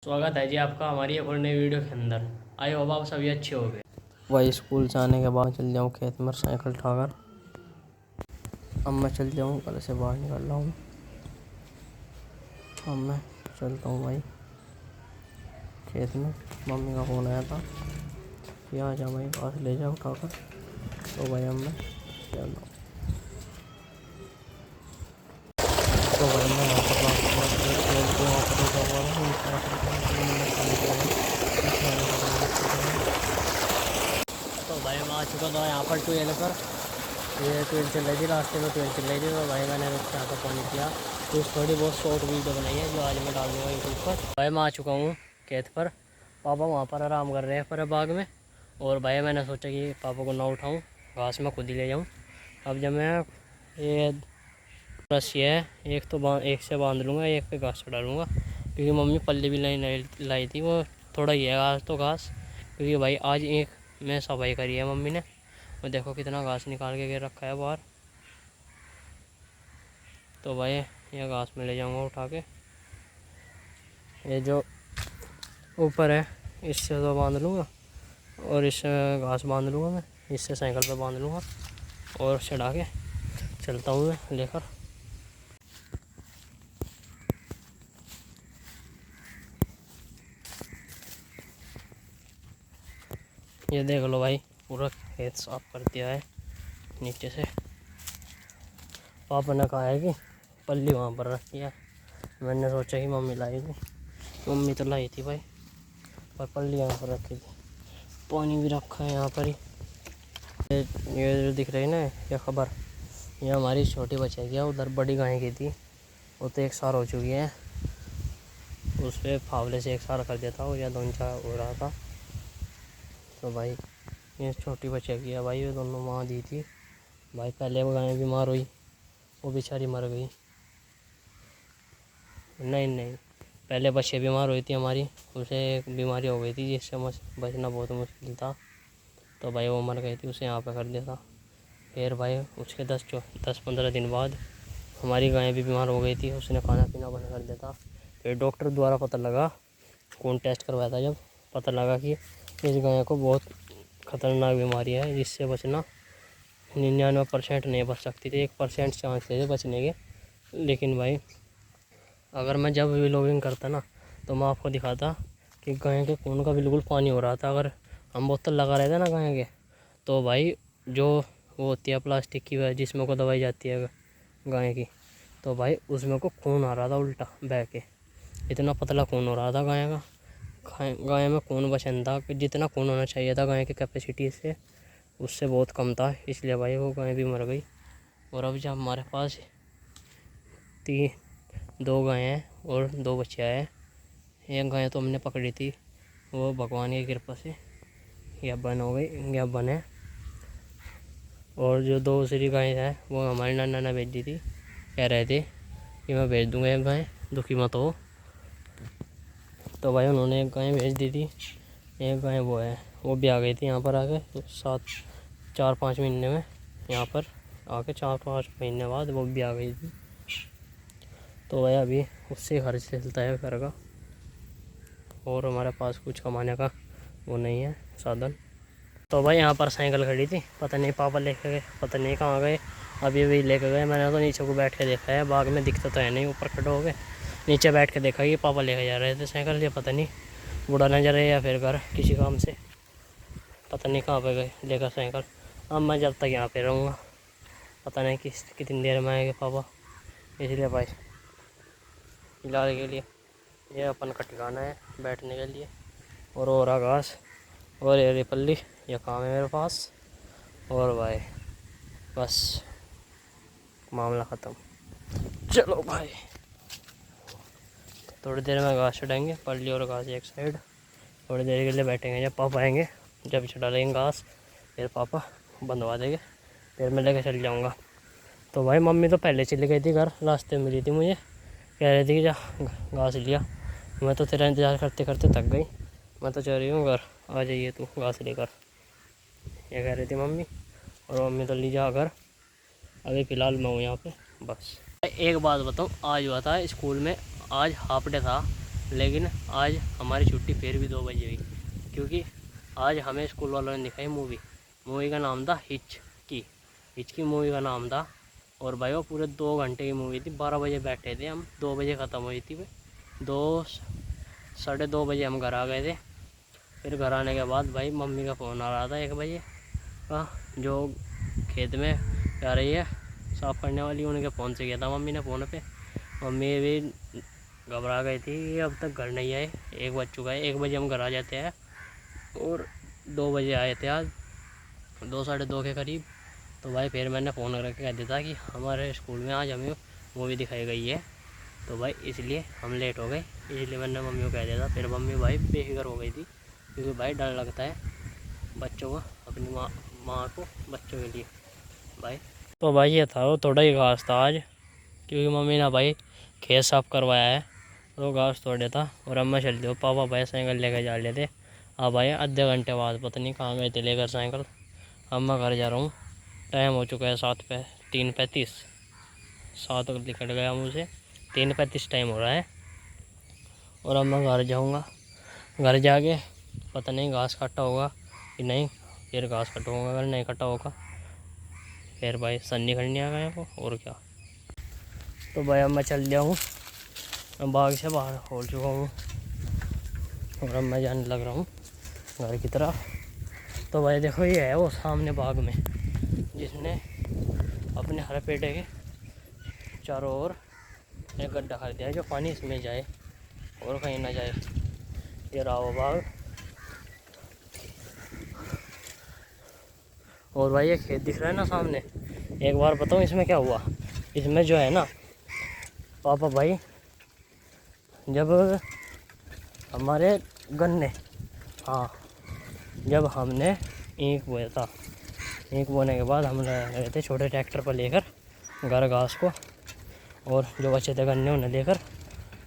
स्वागत है जी आपका हमारी एक और नई वीडियो के अंदर। आई होप आप सभी अच्छे हो गए। वही स्कूल से आने के बाद चल जाऊँ खेत में साइकिल उठाकर। अब मैं चल जाऊँ, घर से बाहर निकल रहा हूँ। अब मैं चलता हूँ भाई खेत में। मम्मी का फ़ोन आया था कि आ जा भाई, घास ले जा उठाकर। तो भाई अब मैं चल रहा हूँ। तो भाई मैं यहाँ पर बात कर रहा था, खेत को वहाँ पर रुका हुआ था, नीचे आकर मैंने पानी पिया है। नीचे आने के बाद मैं चल रहा हूँ। तो भाई मैं आ चुका था यहाँ पर ट्वेल्व पर। ये ट्वेल्व चल रही थी, रास्ते में ट्वेल्व चल रही थी। तो भाई मैंने रुक के यहाँ पर पानी पिया। कुछ थोड़ी बहुत शॉर्ट वीडियो बनाई है जो आज मैं डाल दूँगा यूट्यूब पर। भाई मैं आ चुका हूँ खेत पर। पापा वहाँ पर आराम कर रहे हैं पर बाग में। और भाई मैंने सोचा कि पापा को ना उठाऊँ, घास में खुद ही ले जाऊँ। अब जब मैं ये रस्सी है एक तो एक से बांध लूँगा, एक पे घास चढ़ा लूँगा, क्योंकि मम्मी पल्ली भी लाई थी। वो थोड़ा ही है आज तो घास, क्योंकि भाई आज एक में सफाई करी है मम्मी ने। और देखो कितना घास निकाल के रखा है बाहर। तो भाई ये घास में ले जाऊँगा उठा के। ये जो ऊपर है इससे तो बांध लूँगा, और इससे घास बांध लूँगा मैं, इससे साइकिल पर बांध लूँगा और चढ़ा के चलता हूँ मैं लेकर। ये देख लो भाई, पूरा खेत साफ कर दिया है नीचे से। पापा ने कहा है कि पल्ली वहाँ पर रखी है। मैंने सोचा कि मम्मी लाएगी, मम्मी तो लाई थी भाई, पर पल्ली यहाँ पर रखी थी। पानी भी रखा है यहाँ पर ही। ये जो दिख रही है ना ये खबर, ये हमारी छोटी बच्चे की है। उधर बड़ी गाय की थी, वो तो 1 साल हो चुकी है। उस पर फावले से 1 साल कर दिया था, और या दोनचा हो रहा था। तो भाई ये छोटी बच्चे की है भाई, ये दोनों माँ दी थी भाई। पहले वो गाय बीमार हुई, वो बेचारी मर गई। नहीं, पहले बच्चे बीमार हुई थी हमारी, उसे एक बीमारी हो गई थी जिससे बचना बहुत मुश्किल था। तो भाई वो मर गई थी, उसे यहाँ पे कर दिया था। फिर भाई उसके 10-15 दिन बाद हमारी गाय भी बीमार हो गई थी, उसने खाना पीना बंद कर दिया था। फिर डॉक्टर द्वारा पता लगा, खून टेस्ट करवाया था, जब पता लगा कि इस गाय को बहुत ख़तरनाक बीमारी है जिससे बचना 99% नहीं बच सकती थी। 1% चांस थे बचने के। लेकिन भाई अगर मैं जब व्लॉगिंग करता ना, तो मैं आपको दिखाता कि गाय के खून का बिल्कुल पानी हो रहा था। अगर हम बोतल लगा रहे थे ना गाय के, तो भाई जो वो होती है प्लास्टिक की वजह जिसमें को दवाई जाती है गाय की, तो भाई उसमें को खून आ रहा था उल्टा बह के। इतना पतला खून हो रहा था गाय का। गाय में खून बचन था कि जितना खून होना चाहिए था गाय की कैपेसिटी से, उससे बहुत कम था। इसलिए भाई वो गाय भी मर गई। और अब जब हमारे पास 2 गायें हैं और 2 बच्चे हैं। एक गाय तो हमने पकड़ी थी, वो भगवान की कृपा से गाभिन हो गई, गाभिन है। और जो दूसरी गाय है वो हमारे नाना ने भेज दी थी, कह रहे थे कि मैं भेज दूँगा एक गाय, दुखी मत हो। तो भाई उन्होंने एक गाय भेज दी थी। एक गाय वो भी आ गई थी यहाँ पर आके 4-5 महीने में। यहाँ पर आके 4-5 महीने बाद वो भी आ गई थी। तो भाई अभी उससे खर्च चलता है घर का, और हमारे पास कुछ कमाने का वो नहीं है साधन। तो भाई यहाँ पर साइकिल खड़ी थी, पता नहीं पापा लेके गए, पता नहीं कहाँ गए। अभी भी लेके गए। मैंने तो नीचे को बैठ के देखा है, बाग में दिखता तो है नहीं, ऊपर खड़े हो गए। नीचे बैठ के देखा कि पापा लेके जा रहे थे साइकिल। ये पता नहीं बूढ़ा नजर है या फिर घर किसी काम से, पता नहीं कहाँ पे गए लेकर साइकिल। अब मैं जब तक यहाँ पे रहूँगा, पता नहीं कितनी देर में आएंगे पापा। इसलिए भाई फिलहाल के लिए ये अपन का ठिकाना है बैठने के लिए। और रहा घास और ये पल्ली, ये काम है मेरे पास। और भाई बस मामला ख़त्म। चलो भाई थोड़ी देर में घास चढ़ाएंगे, पल्ली और घास एक साइड। थोड़ी देर के लिए बैठेंगे, जब पापा आएंगे, जब चढ़ा लेंगे घास, फिर पापा बंधवा देंगे, फिर मैं लेकर चल जाऊँगा। तो भाई मम्मी तो पहले चली गई थी घर, रास्ते में मिली थी मुझे, कह रही थी कि जा घास लिया। मैं तो तेरा इंतज़ार करते करते थक गई। मैं तो चल रही हूँ घर, आ जाइए तू घास लेकर, ये कह रही थी मम्मी। और मम्मी तो ली जा घर। अभी फ़िलहाल मैं हूँ यहाँ पे बस। एक बात बताऊँ, आज हुआ था स्कूल में, आज हाफ डे था। लेकिन आज हमारी छुट्टी फिर भी 2 बजे हुई, क्योंकि आज हमें स्कूल वालों ने दिखाई मूवी का नाम था हिच की मूवी का नाम था। और भाई वो पूरे 2 घंटे की मूवी थी। 12 बजे बैठे थे हम, 2 बजे ख़त्म हुई थी। 2 साढ़े 2 बजे हम घर आ गए थे। फिर घर आने के बाद भाई मम्मी का फ़ोन आ रहा था 1 बजे का, जो खेत में जा रही है साफ़ करने वाली, उनके फ़ोन से किया था मम्मी ने फ़ोन पे। मम्मी भी घबरा गई थी, अब तक घर नहीं आए, 1 बज चुका है। 1 बजे हम घर आ जाते हैं और 2 बजे आए थे आज, 2 साढ़े 2 के करीब। तो भाई फिर मैंने फ़ोन करके कह दिया था कि हमारे स्कूल में आज हमें मूवी दिखाई गई है, तो भाई इसलिए हम लेट हो गए। इसलिए मैंने मम्मी को कह दिया था। फिर मम्मी भाई बेफिक्र हो गई थी, क्योंकि भाई डर लगता है बच्चों को, अपनी माँ को बच्चों के लिए भाई। तो भाई ये था, वो थोड़ा ही घास था आज, क्योंकि मम्मी ने भाई खेत साफ करवाया है, तो घास थोड़े था। और अम्मा चलती हो, पापा भाई साइकिल लेकर जा रहे थे। अब भाई आधे घंटे बाद पता नहीं कहाँ गए थे लेकर साइकिल। अम्मा घर जा रहा हूँ, टाइम हो चुका है 3:35, 7 निकल गया मुझे, 3:35 टाइम हो रहा है। और अब मैं घर जाऊँगा, घर जाके पता नहीं घास काटा होगा कि नहीं, फिर घास कटवाऊँगा। अगर नहीं कटा होगा फिर भाई सन्नी करनी आ गए को, और क्या। तो भाई अब मैं चल गया हूँ, मैं बाग से बाहर खोल चुका हूँ और अब मैं जाने लग रहा हूँ घर की तरफ। तो भाई देखो, ये है वो सामने बाग में, जिसने अपने हरे पेड़े के चारों ओर एक गड्ढा कर दिया है, जो पानी इसमें जाए और कहीं ना जाए। ये रहा वो बाग। और भाई ये खेत दिख रहा है ना सामने, एक बार बताऊँ इसमें क्या हुआ। इसमें जो है ना पापा भाई, जब हमारे गन्ने, हाँ, जब हमने ईंख बोया था, ईंख बोने के बाद हम गए थे छोटे ट्रैक्टर पर लेकर घर घास को, और जो बच्चे थे गन्ने उन्हें लेकर।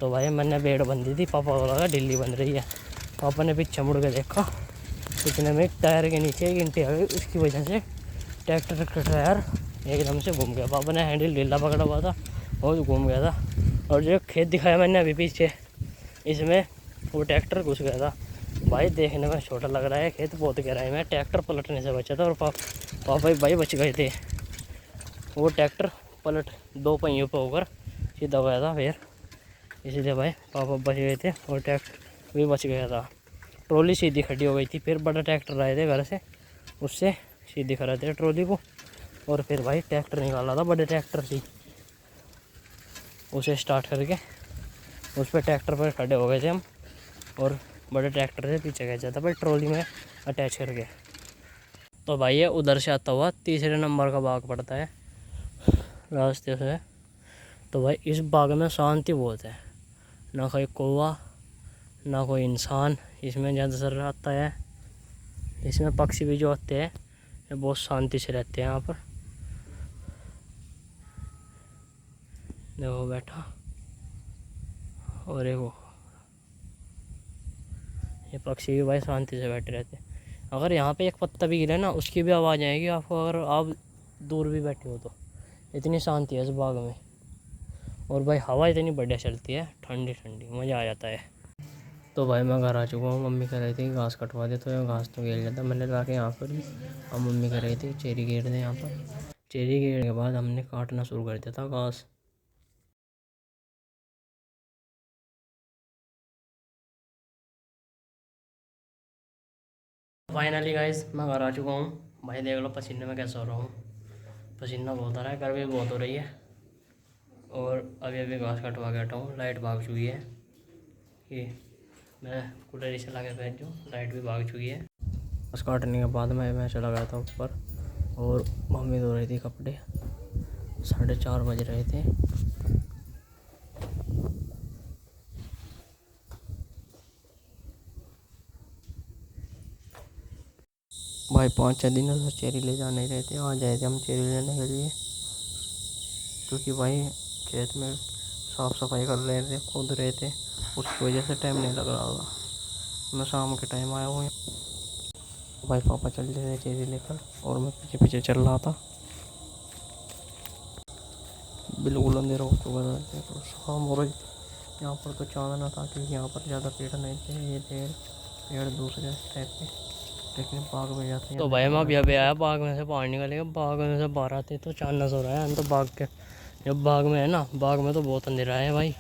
तो भाई मैंने बेड़ बंधी थी, पापा को लगा ढीली बन रही है। पापा ने पीछे मुड़ के देखा, इतने में टायर के नीचे एक ईंटें आ गई, उसकी वजह से ट्रैक्टर का टायर एकदम से घूम गया। पापा ने हैंडल ढीला पकड़ा हुआ था और घूम गया था। और जो खेत दिखाया मैंने अभी पीछे, इसमें वो ट्रैक्टर घुस गया था। भाई देखने में छोटा लग रहा है, खेत बहुत गहराई में, ट्रैक्टर पलटने से बचा था। और पापा भाई बच गए थे। वो ट्रैक्टर पलट 2 पहियों पर होकर सीधा गया था, फिर इसलिए भाई पापा बच गए थे और ट्रैक्टर भी बच गया था। ट्रॉली सीधी खड़ी हो गई थी, फिर बड़ा ट्रैक्टर आए थे घर से, उससे सीधी करा थे ट्रॉली को। और फिर भाई ट्रैक्टर निकाला था, बड़े ट्रैक्टर से, उसे स्टार्ट करके उस पर ट्रैक्टर पर खड़े हो गए थे हम, और बड़े ट्रैक्टर से पीछे खींचा था भाई ट्रॉली में अटैच करके। तो भाई ये उधर से आता हुआ 3रे नंबर का बाग पड़ता है रास्ते से। तो भाई इस बाग में शांति बहुत है, ना कोई कौवा ना कोई इंसान इसमें ज़्यादातर आता है। इसमें पक्षी भी जो आते हैं ये बहुत शांति से रहते हैं यहाँ पर। देखो बैठा, और एक ये पक्षी भी भाई शांति से बैठे रहते हैं। अगर यहाँ पे एक पत्ता भी गिरे ना, उसकी भी आवाज़ आएगी आपको, अगर आप दूर भी बैठे हो तो। इतनी शांति है इस बाग में। और भाई हवा इतनी बढ़िया चलती है, ठंडी ठंडी, मज़ा आ जाता है। तो भाई मैं घर आ चुका हूँ। मम्मी कह रही थी घास कटवा दे, तो ये घास तो घेर जाता, मैंने लगा के यहाँ पर ही। अब मम्मी कह रही थी चेरी घेर दे यहाँ पर। चेरी घेरने के बाद हमने काटना शुरू कर दिया था घास। फाइनली गाइस मैं घर आ चुका हूँ। भाई देख लो पसीने में कैसा हो रहा हूँ, पसीना बहुत आ रहा है, गर्मी बहुत हो रही है। और अभी अभी घास कटवा के हटा हूँ, लाइट भाग चुकी है। ये मैं कूलर से ला के बैठ जाऊँ, लाइट भी भाग चुकी है। घास काटने के बाद मैं चला गया था ऊपर, और मम्मी धो रही थी कपड़े। 4:30 बज रहे थे। भाई 5-6 दिनों से चेरी ले जा नहीं रहे थे, आ जाए थे हम चेरी लेने के लिए, क्योंकि भाई खेत में साफ़ सफाई कर रहे थे, खोद रहे थे, उसकी वजह से टाइम नहीं लग रहा होगा। मैं शाम के टाइम आया हूँ। भाई पापा चल रहे थे चेरी लेकर, और मैं पीछे पीछे चल रहा था। बिल्कुल अंधेरा हो चुका था, तो शाम हो रही थी। यहाँ पर तो चांदना था क्योंकि यहाँ पर ज़्यादा पेड़ नहीं थे, ये थे पेड़ दूसरे टाइप के, लेकिन बाग में जाते हैं। तो भाई हम अब यहाँ पे आया, बाग में से बाहर निकलेगा, बाग में से बाहर आते तो चांदना सो रहा है। हम तो बाग के जब बाग में है ना, बाग में तो बहुत अंधेरा है भाई।